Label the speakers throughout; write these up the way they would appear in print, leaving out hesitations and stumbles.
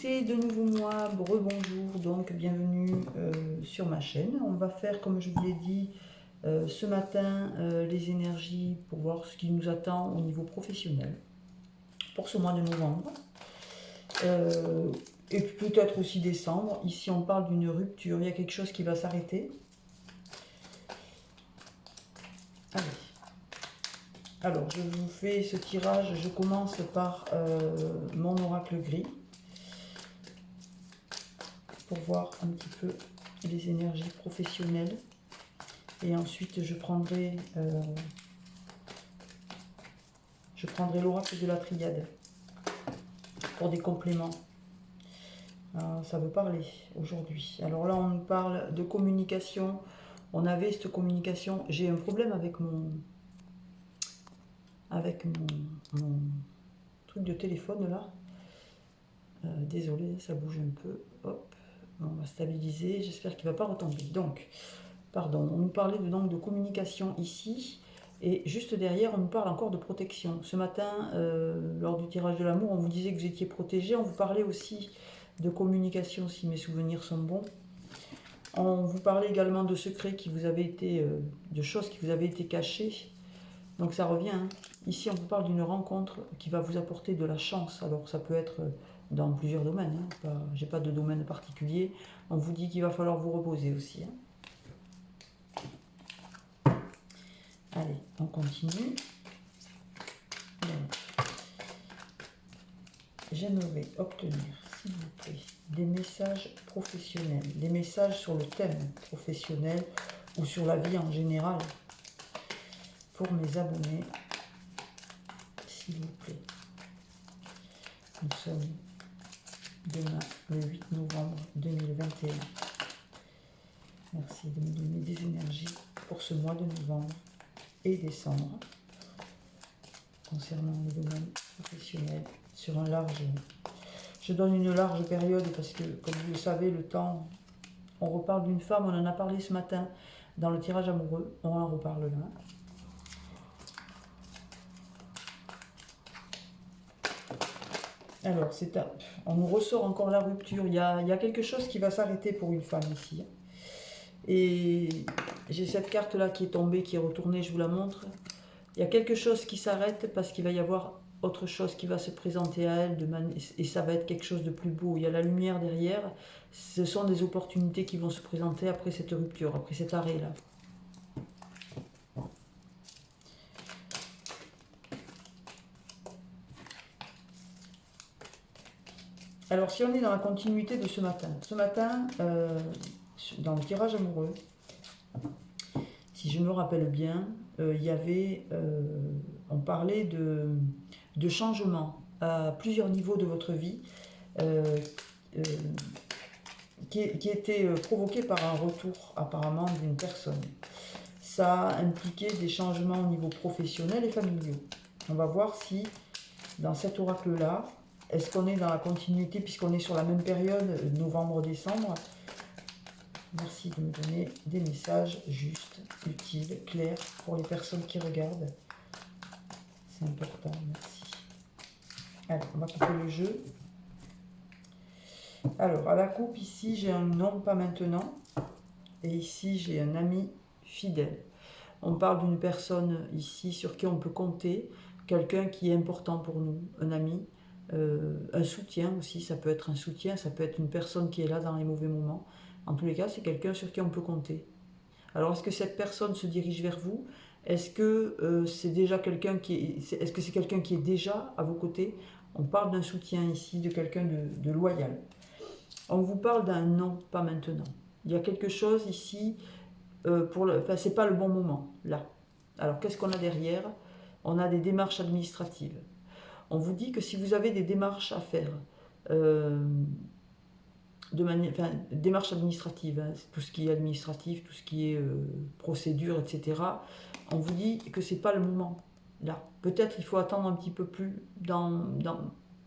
Speaker 1: c'est de nouveau moi, rebonjour, donc bienvenue sur ma chaîne. On va faire, comme je vous l'ai dit, ce matin, les énergies pour voir ce qui nous attend au niveau professionnel pour ce mois de novembre. Et peut-être aussi décembre. Ici, on parle d'une rupture, il y a quelque chose qui va s'arrêter. Allez. Alors, je vous fais ce tirage, je commence par mon oracle gris, pour voir un petit peu les énergies professionnelles. Et ensuite, je prendrai l'oracle de la triade pour des compléments. Ça veut parler aujourd'hui. Alors là, on nous parle de communication. On avait cette communication. J'ai un problème avec mon truc de téléphone là. Désolé, ça bouge un peu. Hop, on va stabiliser. J'espère qu'il ne va pas retomber. Donc, pardon, on nous parlait donc de communication ici. Et juste derrière, on nous parle encore de protection. Ce matin, lors du tirage de l'amour, on vous disait que vous étiez protégé. On vous parlait aussi de communication, si mes souvenirs sont bons. On vous parlait également de secrets qui vous avaient été, de choses qui vous avaient été cachées. Donc ça revient. Hein. Ici, on vous parle d'une rencontre qui va vous apporter de la chance. Alors ça peut être dans plusieurs domaines. Hein. J'ai pas de domaine particulier. On vous dit qu'il va falloir vous reposer aussi. Hein. Allez, on continue. J'aimerais obtenir, s'il vous plaît, des messages professionnels, des messages sur le thème professionnel ou sur la vie en général pour mes abonnés, s'il vous plaît. Nous sommes demain, le 8 novembre 2021. Merci de me donner des énergies pour ce mois de novembre et décembre concernant le domaine professionnel sur un large... Je donne une large période parce que, comme vous le savez, le temps... On reparle d'une femme, on en a parlé ce matin dans le tirage amoureux, on en reparle là. Alors, on nous ressort encore la rupture. Il y a quelque chose qui va s'arrêter pour une femme ici. Et j'ai cette carte-là qui est tombée, qui est retournée, je vous la montre. Il y a quelque chose qui s'arrête parce qu'il va y avoir autre chose qui va se présenter à elle et ça va être quelque chose de plus beau. Il y a la lumière derrière. Ce sont des opportunités qui vont se présenter après cette rupture, après cet arrêt-là. Alors, si on est dans la continuité de ce matin, dans le tirage amoureux, si je me rappelle bien, il y avait, on parlait de changement à plusieurs niveaux de votre vie qui était provoqué par un retour apparemment d'une personne. Ça impliquait des changements au niveau professionnel et familiaux. On va voir si dans cet oracle-là, est-ce qu'on est dans la continuité puisqu'on est sur la même période, novembre-décembre. Merci de me donner des messages justes, utiles, clairs pour les personnes qui regardent. C'est important, merci. Allez, on va couper le jeu. Alors, à la coupe, ici, j'ai un non, pas maintenant. Et ici, j'ai un ami fidèle. On parle d'une personne ici sur qui on peut compter, quelqu'un qui est important pour nous, un ami, un soutien aussi, ça peut être un soutien, ça peut être une personne qui est là dans les mauvais moments. En tous les cas, c'est quelqu'un sur qui on peut compter. Alors, est-ce que cette personne se dirige vers vous? Est-ce que c'est déjà quelqu'un est-ce que c'est quelqu'un qui est déjà à vos côtés? On parle d'un soutien ici, de quelqu'un de loyal. On vous parle d'un non, pas maintenant. Il y a quelque chose ici, enfin, c'est pas le bon moment, là. Alors, qu'est-ce qu'on a derrière? On a des démarches administratives. On vous dit que si vous avez des démarches à faire, démarches administratives, hein, tout ce qui est administratif, tout ce qui est procédure, etc. On vous dit que c'est pas le moment, là. Peut-être il faut attendre un petit peu plus,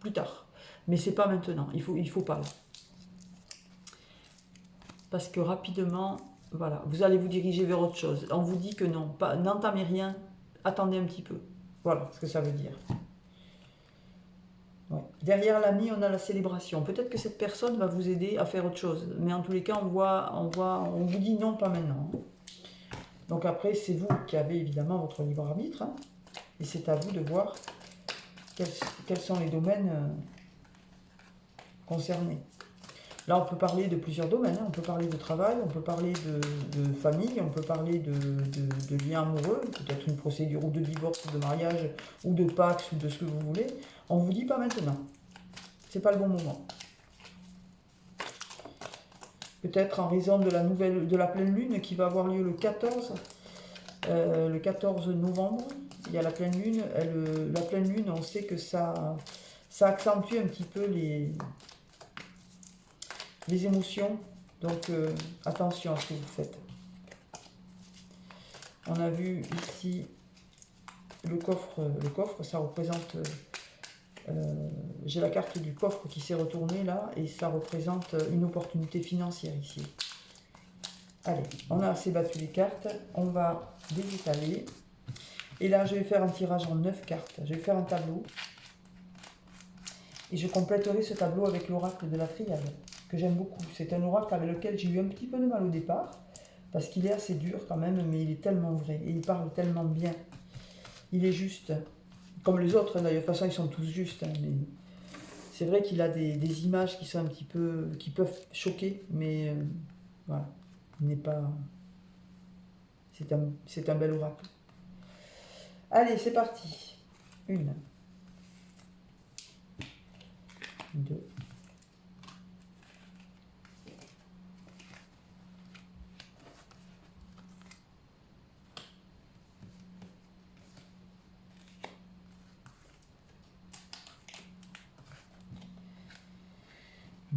Speaker 1: plus tard. Mais c'est pas maintenant, il faut pas là. Parce que rapidement, voilà, vous allez vous diriger vers autre chose. On vous dit que non, n'entamez rien, attendez un petit peu. Voilà ce que ça veut dire. Ouais. Derrière l'ami, on a la célébration. Peut-être que cette personne va vous aider à faire autre chose. Mais en tous les cas, on vous dit non, pas maintenant. Donc après, c'est vous qui avez évidemment votre libre arbitre. Hein, et c'est à vous de voir quels sont les domaines concernés. Là, on peut parler de plusieurs domaines. Hein. On peut parler de travail, on peut parler de famille, on peut parler de liens amoureux, peut-être une procédure ou de divorce, ou de mariage, ou de pax, ou de ce que vous voulez. On vous dit pas maintenant. C'est pas le bon moment. Peut-être en raison de la pleine lune qui va avoir lieu le 14 novembre. Il y a la pleine lune. La pleine lune, on sait que ça accentue un petit peu les émotions. Donc attention à ce que vous faites. On a vu ici le coffre. Le coffre, ça représente... j'ai la carte du coffre qui s'est retournée là, et ça représente une opportunité financière ici. Allez, on a assez battu les cartes, on va les étaler. Et là, je vais faire un tirage en 9 cartes. Je vais faire un tableau. Et je compléterai ce tableau avec l'oracle de la Triade, que j'aime beaucoup. C'est un oracle avec lequel j'ai eu un petit peu de mal au départ, parce qu'il est assez dur quand même, mais il est tellement vrai, et il parle tellement bien. Il est juste, comme les autres d'ailleurs, de toute façon ils sont tous justes, hein, mais c'est vrai qu'il a des images qui sont un petit peu, qui peuvent choquer, mais voilà, il n'est pas... C'est un bel oracle. Allez, c'est parti. 1, 2,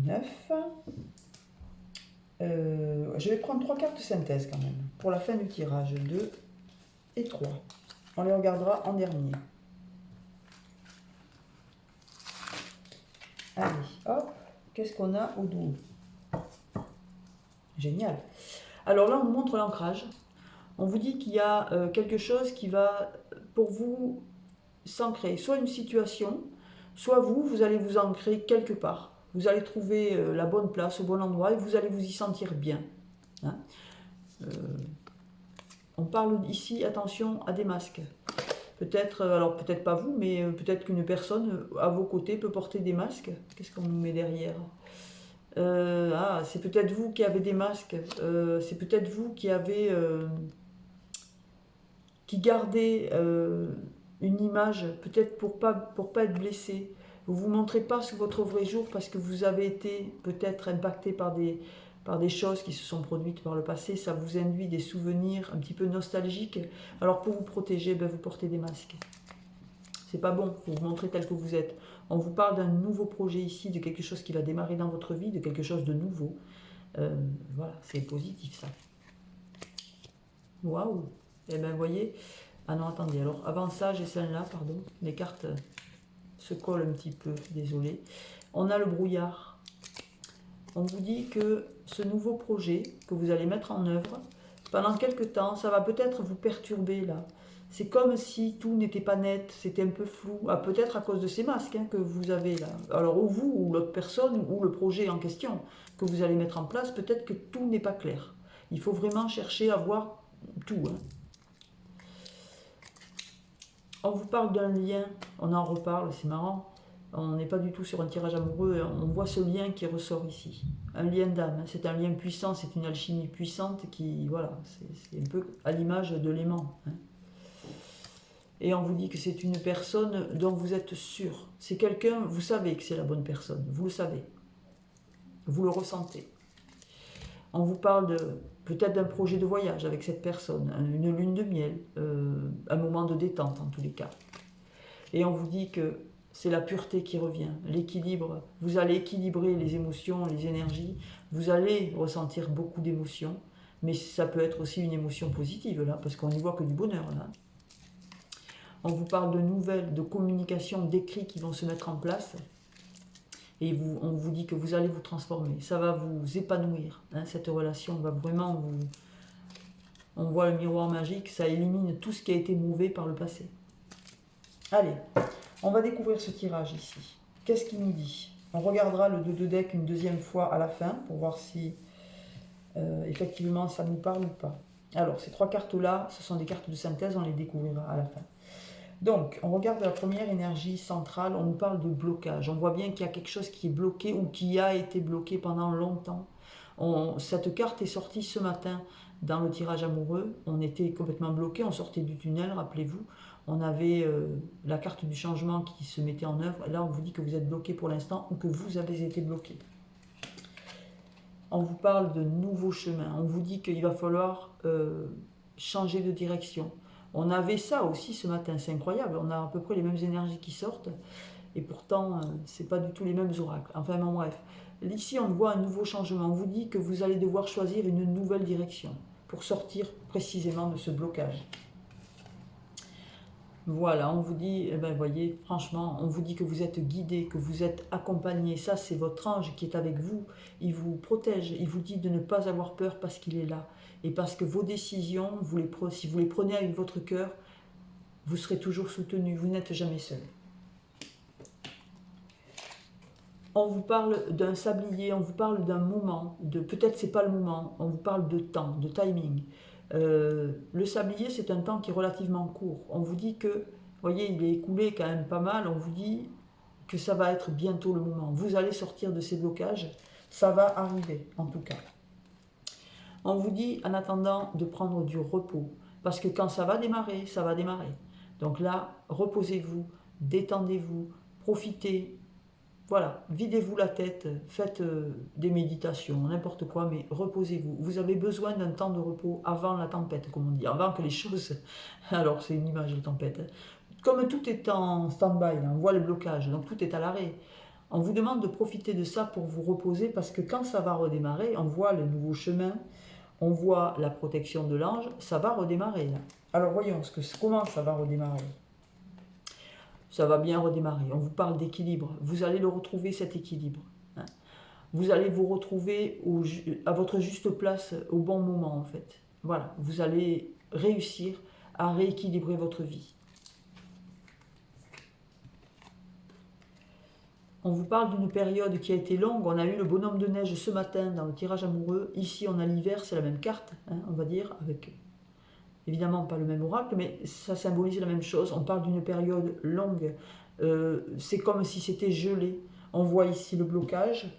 Speaker 1: 9. Je vais prendre 3 cartes synthèse quand même, pour la fin du tirage. 2 et 3. On les regardera en dernier. Allez, hop, qu'est-ce qu'on a au dos? Génial. Alors là, on nous montre l'ancrage. On vous dit qu'il y a quelque chose qui va, pour vous, s'ancrer. Soit une situation, soit vous allez vous ancrer quelque part. Vous allez trouver la bonne place, au bon endroit, et vous allez vous y sentir bien. Hein, on parle ici, attention, à des masques. Peut-être, alors peut-être pas vous, mais peut-être qu'une personne à vos côtés peut porter des masques. Qu'est-ce qu'on nous met derrière? C'est peut-être vous qui avez des masques. C'est peut-être vous qui avez... qui gardez une image, peut-être pour pas être blessé. Vous ne vous montrez pas sous votre vrai jour parce que vous avez été peut-être impacté par des choses qui se sont produites par le passé. Ça vous induit des souvenirs un petit peu nostalgiques. Alors pour vous protéger, vous portez des masques. C'est pas bon, vous vous montrez tel que vous êtes. On vous parle d'un nouveau projet ici, de quelque chose qui va démarrer dans votre vie, de quelque chose de nouveau. Voilà, c'est positif ça. Waouh! Eh bien, vous voyez... Ah non, attendez, alors avant ça, j'ai celle-là, pardon. Les cartes se collent un petit peu, désolé. On a le brouillard. On vous dit que ce nouveau projet que vous allez mettre en œuvre, pendant quelques temps, ça va peut-être vous perturber là. C'est comme si tout n'était pas net, c'était un peu flou. Peut-être à cause de ces masques que vous avez là. Alors ou vous, ou l'autre personne, ou le projet en question que vous allez mettre en place, peut-être que tout n'est pas clair. Il faut vraiment chercher à voir tout. On vous parle d'un lien, on en reparle, c'est marrant. On n'est pas du tout sur un tirage amoureux, on voit ce lien qui ressort ici. Un lien d'âme, c'est un lien puissant, c'est une alchimie puissante qui, voilà, c'est un peu à l'image de l'aimant. Et on vous dit que c'est une personne dont vous êtes sûr. C'est quelqu'un, vous savez que c'est la bonne personne, vous le savez. Vous le ressentez. On vous parle peut-être d'un projet de voyage avec cette personne, une lune de miel, un moment de détente en tous les cas. Et on vous dit que c'est la pureté qui revient, l'équilibre. Vous allez équilibrer les émotions, les énergies. Vous allez ressentir beaucoup d'émotions, mais ça peut être aussi une émotion positive là, parce qu'on n'y voit que du bonheur là. On vous parle de nouvelles, de communication, d'écrits qui vont se mettre en place. Et on vous dit que vous allez vous transformer. Ça va vous épanouir. Cette relation va vraiment vous... On voit le miroir magique, ça élimine tout ce qui a été mauvais par le passé. Allez, on va découvrir ce tirage ici. Qu'est-ce qu'il nous dit? On regardera le 2 de deck une deuxième fois à la fin pour voir si effectivement ça nous parle ou pas. Alors, ces 3 cartes-là, ce sont des cartes de synthèse, on les découvrira à la fin. Donc, on regarde la première énergie centrale, on nous parle de blocage. On voit bien qu'il y a quelque chose qui est bloqué ou qui a été bloqué pendant longtemps. Cette carte est sortie ce matin dans le tirage amoureux. On était complètement bloqué, on sortait du tunnel, rappelez-vous. On avait la carte du changement qui se mettait en œuvre. Là, on vous dit que vous êtes bloqué pour l'instant ou que vous avez été bloqué. On vous parle de nouveaux chemins. On vous dit qu'il va falloir changer de direction. On avait ça aussi ce matin, c'est incroyable. On a à peu près les mêmes énergies qui sortent. Et pourtant, ce n'est pas du tout les mêmes oracles. Enfin, bon, bref. Ici, on voit un nouveau changement. On vous dit que vous allez devoir choisir une nouvelle direction pour sortir précisément de ce blocage. Voilà, on vous dit, eh ben, voyez, franchement, on vous dit que vous êtes guidé, que vous êtes accompagné. Ça, c'est votre ange qui est avec vous. Il vous protège. Il vous dit de ne pas avoir peur parce qu'il est là. Et parce que vos décisions, si vous les prenez avec votre cœur, vous serez toujours soutenu. Vous n'êtes jamais seul. On vous parle d'un sablier, on vous parle d'un moment, peut-être c'est pas le moment, on vous parle de temps, de timing. Le sablier, c'est un temps qui est relativement court. On vous dit que, vous voyez, il est écoulé quand même pas mal, on vous dit que ça va être bientôt le moment. Vous allez sortir de ces blocages, ça va arriver en tout cas. On vous dit en attendant de prendre du repos, parce que quand ça va démarrer, ça va démarrer. Donc là, reposez-vous, détendez-vous, profitez. Voilà, videz-vous la tête, faites des méditations, n'importe quoi, mais reposez-vous. Vous avez besoin d'un temps de repos avant la tempête, comme on dit, avant que les choses... Alors, c'est une image de tempête. Hein. Comme tout est en stand-by, on voit le blocage, donc tout est à l'arrêt. On vous demande de profiter de ça pour vous reposer, parce que quand ça va redémarrer, on voit le nouveau chemin, on voit la protection de l'ange, ça va redémarrer. Là. Alors, voyons comment ça va redémarrer. Ça va bien redémarrer. On vous parle d'équilibre. Vous allez le retrouver, cet équilibre. Hein. Vous allez vous retrouver à votre juste place au bon moment, en fait. Voilà, vous allez réussir à rééquilibrer votre vie. On vous parle d'une période qui a été longue. On a eu le bonhomme de neige ce matin dans le tirage amoureux. Ici, on a l'hiver, c'est la même carte, hein, on va dire, avec... Évidemment, pas le même oracle, mais ça symbolise la même chose. On parle d'une période longue. C'est comme si c'était gelé. On voit ici le blocage.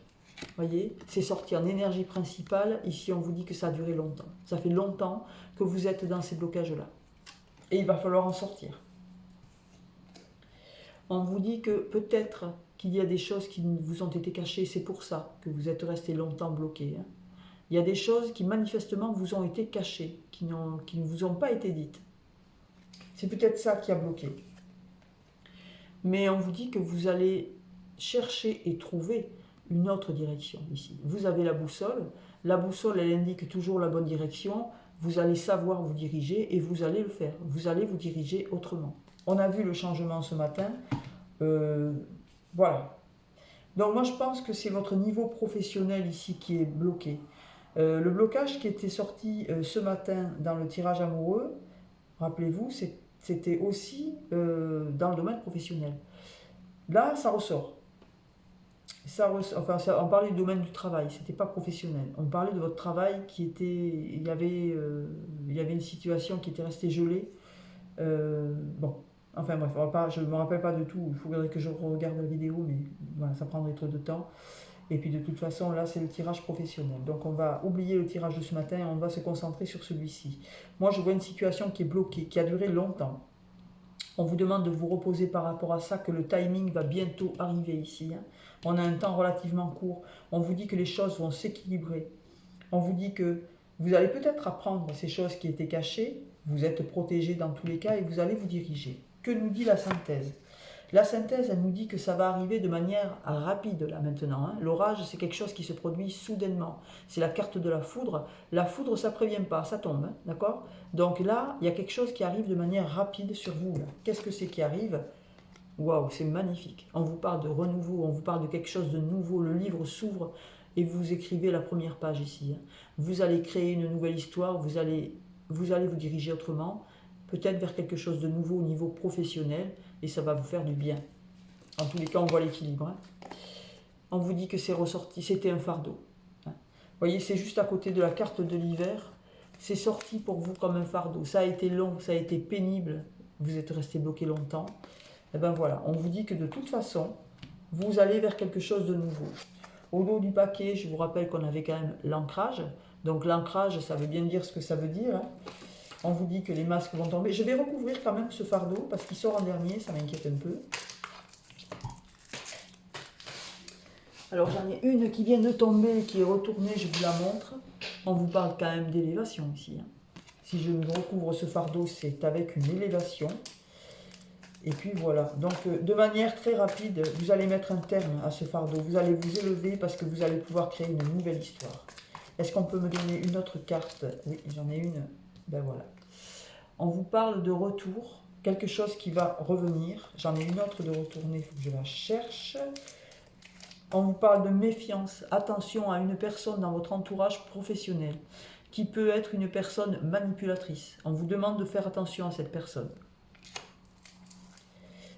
Speaker 1: Voyez, c'est sorti en énergie principale. Ici, on vous dit que ça a duré longtemps. Ça fait longtemps que vous êtes dans ces blocages-là. Et il va falloir en sortir. On vous dit que peut-être qu'il y a des choses qui vous ont été cachées. C'est pour ça que vous êtes resté longtemps bloqué. Hein. Il y a des choses qui manifestement vous ont été cachées, qui ne vous ont pas été dites. C'est peut-être ça qui a bloqué. Mais on vous dit que vous allez chercher et trouver une autre direction ici. Vous avez la boussole. La boussole, elle indique toujours la bonne direction. Vous allez savoir vous diriger et vous allez le faire. Vous allez vous diriger autrement. On a vu le changement ce matin. Voilà. Donc moi, je pense que c'est votre niveau professionnel ici qui est bloqué. Le blocage qui était sorti ce matin dans le tirage amoureux, rappelez-vous, c'était aussi dans le domaine professionnel. Là, ça ressort. On parlait du domaine du travail, c'était pas professionnel. On parlait de votre travail qui était... Il y avait une situation qui était restée gelée. Bon, enfin bref, je ne me rappelle pas de tout. Il faudrait que je regarde la vidéo, mais voilà, ça prendrait trop de temps. Et puis de toute façon, là, c'est le tirage professionnel. Donc on va oublier le tirage de ce matin et on va se concentrer sur celui-ci. Moi, je vois une situation qui est bloquée, qui a duré longtemps. On vous demande de vous reposer par rapport à ça, que le timing va bientôt arriver ici. Hein. On a un temps relativement court. On vous dit que les choses vont s'équilibrer. On vous dit que vous allez peut-être apprendre ces choses qui étaient cachées. Vous êtes protégé dans tous les cas et vous allez vous diriger. Que nous dit la synthèse ? La synthèse, elle nous dit que ça va arriver de manière rapide là maintenant. Hein. L'orage, c'est quelque chose qui se produit soudainement. C'est la carte de la foudre. La foudre, ça ne prévient pas, ça tombe, hein, d'accord ? Donc là, il y a quelque chose qui arrive de manière rapide sur vous. Qu'est-ce que c'est qui arrive ? Waouh, c'est magnifique. On vous parle de renouveau, on vous parle de quelque chose de nouveau. Le livre s'ouvre et vous écrivez la première page ici. Hein. Vous allez créer une nouvelle histoire, vous allez vous diriger autrement, peut-être vers quelque chose de nouveau au niveau professionnel, et ça va vous faire du bien. En tous les cas, on voit l'équilibre. Hein. On vous dit que c'est ressorti, c'était un fardeau. Hein. Vous voyez, c'est juste à côté de la carte de l'hiver. C'est sorti pour vous comme un fardeau. Ça a été long, ça a été pénible. Vous êtes resté bloqué longtemps. Et bien voilà, on vous dit que de toute façon, vous allez vers quelque chose de nouveau. Au dos du paquet, je vous rappelle qu'on avait quand même l'ancrage. Donc l'ancrage, ça veut bien dire ce que ça veut dire. Hein. On vous dit que les masques vont tomber. Je vais recouvrir quand même ce fardeau parce qu'il sort en dernier, ça m'inquiète un peu. Alors j'en ai une qui vient de tomber, qui est retournée, je vous la montre. On vous parle quand même d'élévation ici. Hein. Si je me recouvre ce fardeau, c'est avec une élévation. Et puis voilà, donc de manière très rapide, vous allez mettre un terme à ce fardeau. Vous allez vous élever parce que vous allez pouvoir créer une nouvelle histoire. Est-ce qu'on peut me donner une autre carte? Oui, j'en ai une. Ben voilà. On vous parle de retour, quelque chose qui va revenir. J'en ai une autre de retourner, il faut que je la cherche. On vous parle de méfiance. Attention à une personne dans votre entourage professionnel qui peut être une personne manipulatrice. On vous demande de faire attention à cette personne.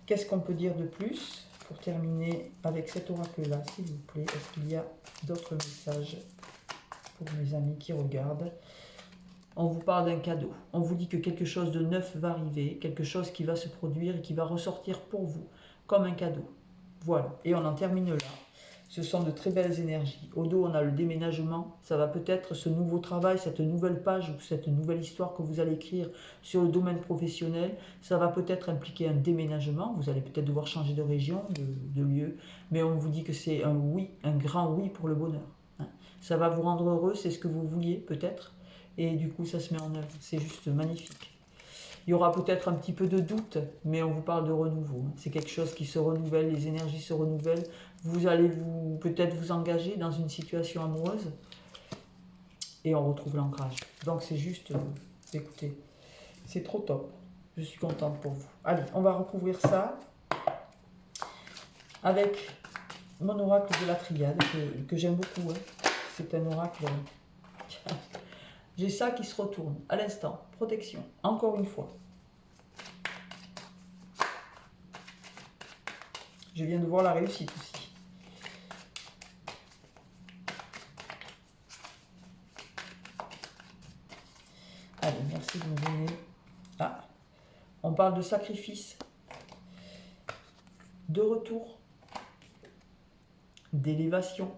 Speaker 1: Qu'est-ce qu'on peut dire de plus pour terminer avec cet oracle-là, s'il vous plaît? Est-ce qu'il y a d'autres messages pour mes amis qui regardent? On vous parle d'un cadeau. On vous dit que quelque chose de neuf va arriver, quelque chose qui va se produire et qui va ressortir pour vous, comme un cadeau. Voilà, et on en termine là. Ce sont de très belles énergies. Au dos, on a le déménagement. Ça va peut-être ce nouveau travail, cette nouvelle page ou cette nouvelle histoire que vous allez écrire sur le domaine professionnel. Ça va peut-être impliquer un déménagement. Vous allez peut-être devoir changer de région, de lieu. Mais on vous dit que c'est un oui, un grand oui pour le bonheur. Hein. Ça va vous rendre heureux, c'est ce que vous vouliez peut-être. Et du coup, ça se met en œuvre. C'est juste magnifique. Il y aura peut-être un petit peu de doute, mais on vous parle de renouveau. C'est quelque chose qui se renouvelle, les énergies se renouvellent. Vous allez peut-être vous engager dans une situation amoureuse et on retrouve l'ancrage. Donc c'est juste, écoutez, c'est trop top. Je suis contente pour vous. Allez, on va recouvrir ça avec mon oracle de la triade que j'aime beaucoup. Hein. C'est un oracle... J'ai ça qui se retourne à l'instant. Protection. Encore une fois. Je viens de voir la réussite aussi. Allez, merci de me donner. Ah, on parle de sacrifice, de retour, d'élévation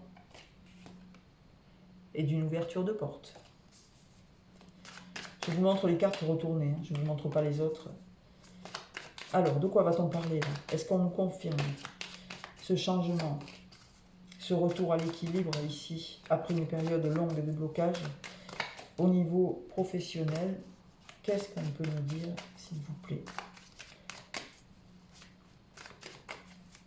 Speaker 1: et d'une ouverture de porte. Je vous montre les cartes retournées, hein. Je ne vous montre pas les autres. Alors, de quoi va-t-on parler là? Est-ce qu'on nous confirme ce changement, ce retour à l'équilibre ici, après une période longue de blocage, au niveau professionnel? Qu'est-ce qu'on peut nous dire, s'il vous plaît,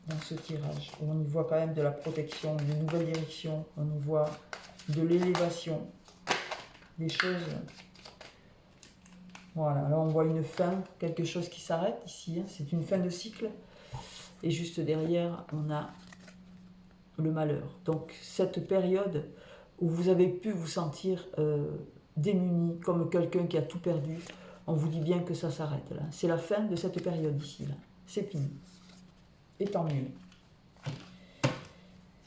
Speaker 1: dans ce tirage? On y voit quand même de la protection, une nouvelle direction, on y voit de l'élévation, des choses... Voilà, alors on voit une fin, quelque chose qui s'arrête ici, hein. C'est une fin de cycle. Et juste derrière, on a le malheur. Donc cette période où vous avez pu vous sentir démuni, comme quelqu'un qui a tout perdu, on vous dit bien que ça s'arrête là. C'est la fin de cette période ici, là. C'est fini. Et tant mieux.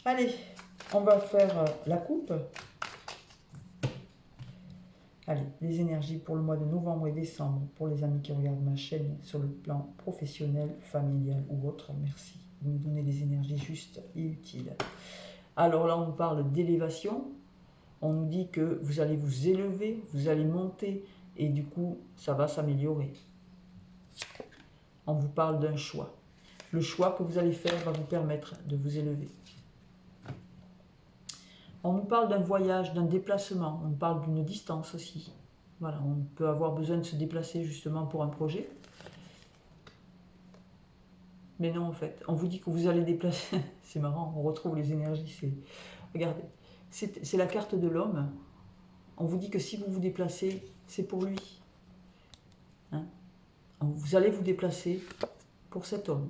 Speaker 1: Allez, on va faire la coupe. Allez, les énergies pour le mois de novembre et décembre, pour les amis qui regardent ma chaîne sur le plan professionnel, familial ou autre, merci. Vous me donnez des énergies justes et utiles. Alors là, on parle d'élévation. On nous dit que vous allez vous élever, vous allez monter, et du coup, ça va s'améliorer. On vous parle d'un choix. Le choix que vous allez faire va vous permettre de vous élever. On nous parle d'un voyage, d'un déplacement, on parle d'une distance aussi. Voilà, on peut avoir besoin de se déplacer justement pour un projet. Mais non, en fait, on vous dit que vous allez déplacer. C'est marrant, on retrouve les énergies. Regardez, c'est la carte de l'homme. On vous dit que si vous vous déplacez, c'est pour lui. Hein? Vous allez vous déplacer pour cet homme.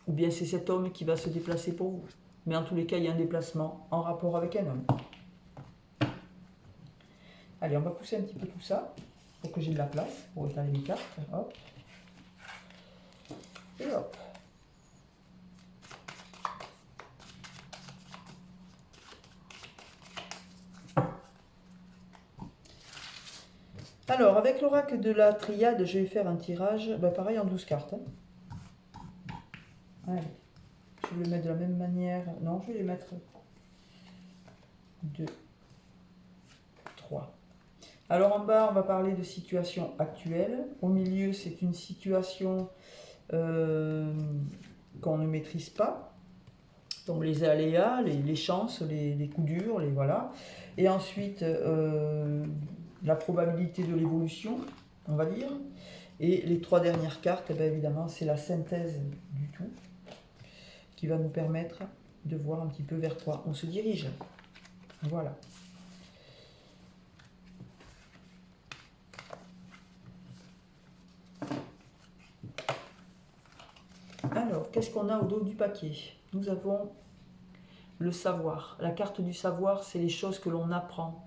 Speaker 1: Ou bien c'est cet homme qui va se déplacer pour vous. Mais en tous les cas, il y a un déplacement en rapport avec un homme. Allez, on va pousser un petit peu tout ça pour que j'ai de la place pour étaler les cartes. Hop. Et hop. Alors, avec l'oracle de la triade, je vais faire un tirage, pareil en 12 cartes. Allez, je vais le mettre de la même manière. Non, je vais les mettre 2, 3. Alors en bas, on va parler de situation actuelle. Au milieu, c'est une situation qu'on ne maîtrise pas. Donc les aléas, les chances, les coups durs, les voilà. Et ensuite, la probabilité de l'évolution, on va dire. Et les 3 dernières cartes, évidemment, c'est la synthèse du tout qui va nous permettre de voir un petit peu vers quoi on se dirige. Voilà. Alors, qu'est-ce qu'on a au dos du paquet? Nous avons le savoir. La carte du savoir, c'est les choses que l'on apprend.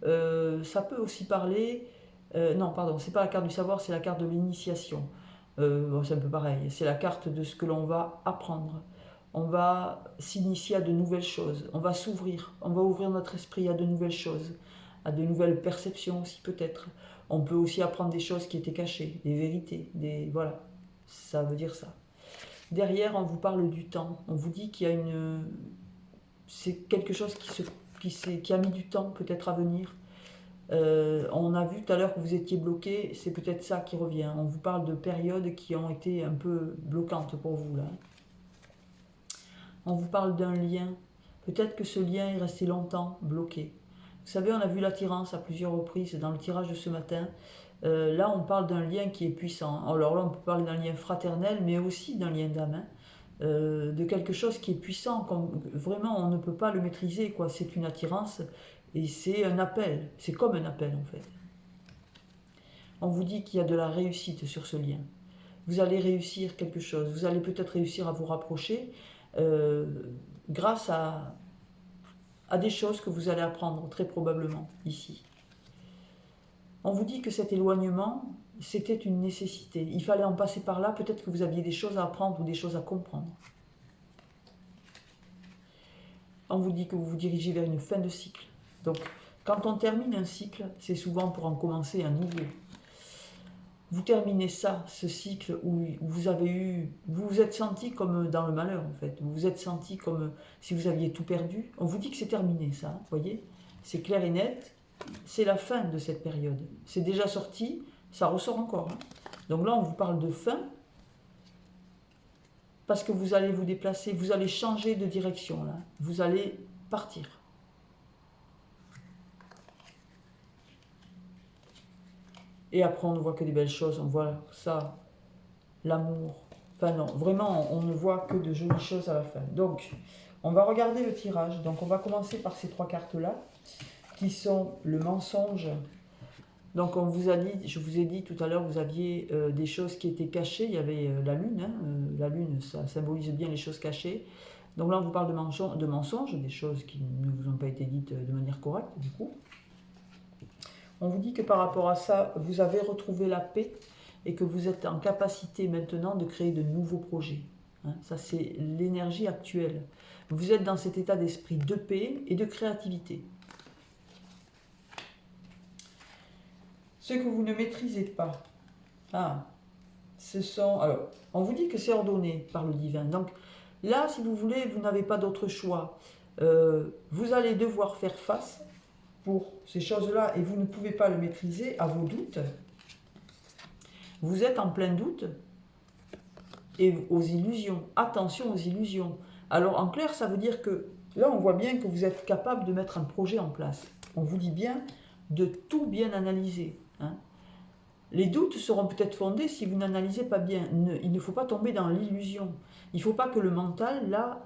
Speaker 1: Ça peut aussi parler... non, pardon, c'est pas la carte du savoir, c'est la carte de l'initiation. Bon, c'est un peu pareil. C'est la carte de ce que l'on va apprendre. On va s'initier à de nouvelles choses. On va s'ouvrir. On va ouvrir notre esprit à de nouvelles choses. À de nouvelles perceptions aussi peut-être. On peut aussi apprendre des choses qui étaient cachées, des vérités, des... Voilà, ça veut dire ça. Derrière, on vous parle du temps. On vous dit qu'il y a une... C'est quelque chose qui a mis du temps peut-être à venir. On a vu tout à l'heure que vous étiez bloqué, c'est peut-être ça qui revient. On vous parle de périodes qui ont été un peu bloquantes pour vous là. On vous parle d'un lien. Peut-être que ce lien est resté longtemps bloqué. Vous savez, on a vu l'attirance à plusieurs reprises dans le tirage de ce matin. Là, on parle d'un lien qui est puissant. Alors là, on peut parler d'un lien fraternel, mais aussi d'un lien d'âme. De quelque chose qui est puissant. Vraiment, on ne peut pas le maîtriser, quoi. C'est une attirance et c'est un appel. C'est comme un appel, en fait. On vous dit qu'il y a de la réussite sur ce lien. Vous allez réussir quelque chose. Vous allez peut-être réussir à vous rapprocher grâce à des choses que vous allez apprendre, très probablement, ici. On vous dit que cet éloignement, c'était une nécessité. Il fallait en passer par là. Peut-être que vous aviez des choses à apprendre ou des choses à comprendre. On vous dit que vous vous dirigez vers une fin de cycle. Donc, quand on termine un cycle, c'est souvent pour en commencer un nouveau. Vous terminez ça, ce cycle où vous vous êtes senti comme dans le malheur en fait. Vous vous êtes senti comme si vous aviez tout perdu. On vous dit que c'est terminé ça, vous voyez. C'est clair et net. C'est la fin de cette période. C'est déjà sorti, ça ressort encore. Hein. Donc là, on vous parle de fin. Parce que vous allez vous déplacer, vous allez changer de direction là. Vous allez partir. Et après, on ne voit que des belles choses. On voit ça, l'amour. Enfin non, vraiment, on ne voit que de jolies choses à la fin. Donc, on va regarder le tirage. Donc, on va commencer par ces 3 cartes-là, qui sont le mensonge. Donc, on vous a dit, je vous ai dit tout à l'heure, vous aviez des choses qui étaient cachées. Il y avait la lune. Hein, la lune, ça symbolise bien les choses cachées. Donc là, on vous parle de mensonges, des choses qui ne vous ont pas été dites de manière correcte, du coup. On vous dit que par rapport à ça, vous avez retrouvé la paix et que vous êtes en capacité maintenant de créer de nouveaux projets. Hein, ça, c'est l'énergie actuelle. Vous êtes dans cet état d'esprit de paix et de créativité. Ce que vous ne maîtrisez pas, ce sont... Alors, on vous dit que c'est ordonné par le divin. Donc là, si vous voulez, vous n'avez pas d'autre choix. Vous allez devoir faire face pour ces choses-là et vous ne pouvez pas le maîtriser à vos doutes. Vous êtes en plein doute et aux illusions. Attention aux illusions. Alors en clair, ça veut dire que là, on voit bien que vous êtes capable de mettre un projet en place. On vous dit bien de tout bien analyser. Hein. Les doutes seront peut-être fondés si vous n'analysez pas bien. Il ne faut pas tomber dans l'illusion. Il ne faut pas que le mental, là,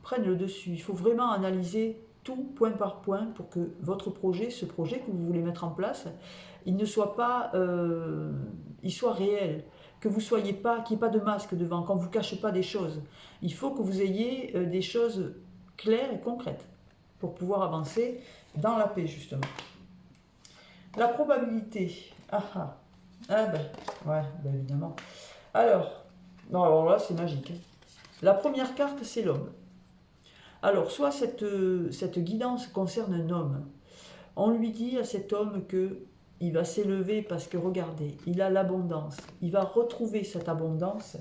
Speaker 1: prenne le dessus. Il faut vraiment analyser tout point par point pour que votre projet, ce projet que vous voulez mettre en place, il ne soit pas, il soit réel, que vous soyez pas, qu'il n'y ait pas de masque devant, qu'on ne vous cache pas des choses. Il faut que vous ayez des choses claires et concrètes pour pouvoir avancer dans la paix justement. La probabilité, évidemment. Alors là c'est magique. Hein. La première carte c'est l'homme. Alors, soit cette guidance concerne un homme. On lui dit à cet homme que il va s'élever parce que regardez, il a l'abondance. Il va retrouver cette abondance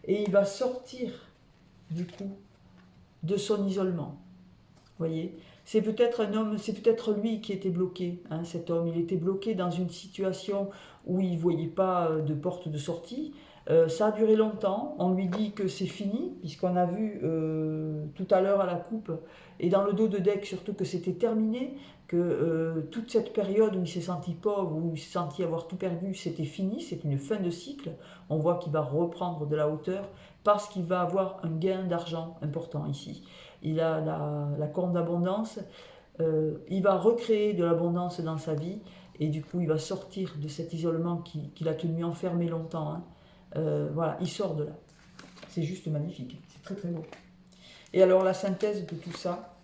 Speaker 1: et il va sortir du coup de son isolement. Voyez, c'est peut-être un homme, c'est peut-être lui qui était bloqué, hein, cet homme. Il était bloqué dans une situation où il ne voyait pas de porte de sortie. Ça a duré longtemps. On lui dit que c'est fini, puisqu'on a vu tout à l'heure à la coupe, et dans le dos de deck surtout, que c'était terminé, que toute cette période où il s'est senti pauvre, où il s'est senti avoir tout perdu, c'était fini, c'est une fin de cycle. On voit qu'il va reprendre de la hauteur parce qu'il va avoir un gain d'argent important ici. Il a la corne d'abondance, il va recréer de l'abondance dans sa vie, et du coup il va sortir de cet isolement qui l'a tenu enfermé longtemps, hein. Voilà, il sort de là. C'est juste magnifique, c'est très très beau. Et alors la synthèse de tout ça,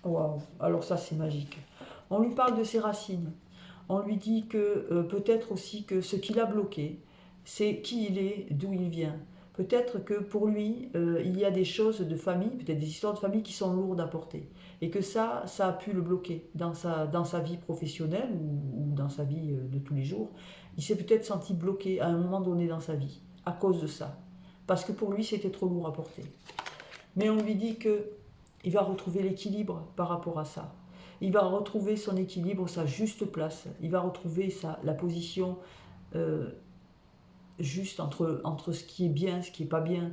Speaker 1: waouh, alors ça c'est magique. On lui parle de ses racines, on lui dit que peut-être aussi que ce qui l'a bloqué, c'est qui il est, d'où il vient. Peut-être que pour lui, il y a des choses de famille, peut-être des histoires de famille qui sont lourdes à porter. Et que ça a pu le bloquer dans sa vie professionnelle ou dans sa vie de tous les jours. Il s'est peut-être senti bloqué à un moment donné dans sa vie, à cause de ça. Parce que pour lui, c'était trop lourd à porter. Mais on lui dit qu'il va retrouver l'équilibre par rapport à ça. Il va retrouver son équilibre, sa juste place. Il va retrouver la position juste entre ce qui est bien, ce qui n'est pas bien,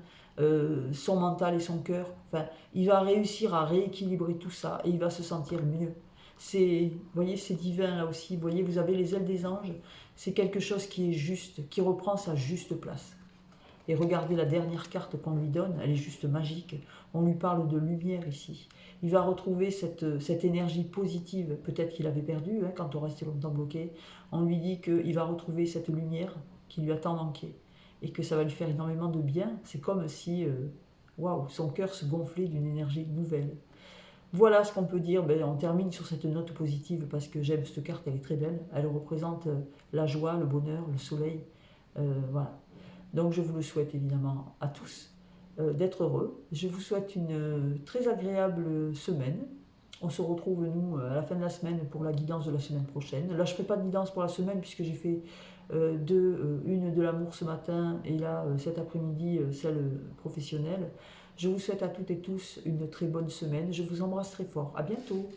Speaker 1: son mental et son cœur. Enfin, il va réussir à rééquilibrer tout ça et il va se sentir mieux. Vous voyez, c'est divin là aussi. Vous voyez, vous avez les ailes des anges. C'est quelque chose qui est juste, qui reprend sa juste place. Et regardez la dernière carte qu'on lui donne, elle est juste magique. On lui parle de lumière ici. Il va retrouver cette énergie positive, peut-être qu'il avait perdu hein, quand on restait longtemps bloqué. On lui dit qu'il va retrouver cette lumière qui lui a tant manqué et que ça va lui faire énormément de bien. C'est comme si waouh, son cœur se gonflait d'une énergie nouvelle. Voilà ce qu'on peut dire. On termine sur cette note positive parce que j'aime cette carte, elle est très belle. Elle représente la joie, le bonheur, le soleil. Voilà. Donc je vous le souhaite évidemment à tous d'être heureux. Je vous souhaite une très agréable semaine. On se retrouve nous à la fin de la semaine pour la guidance de la semaine prochaine. Là je ne ferai pas de guidance pour la semaine puisque j'ai fait une de l'amour ce matin et là cet après-midi celle professionnelle. Je vous souhaite à toutes et tous une très bonne semaine. Je vous embrasse très fort. À bientôt.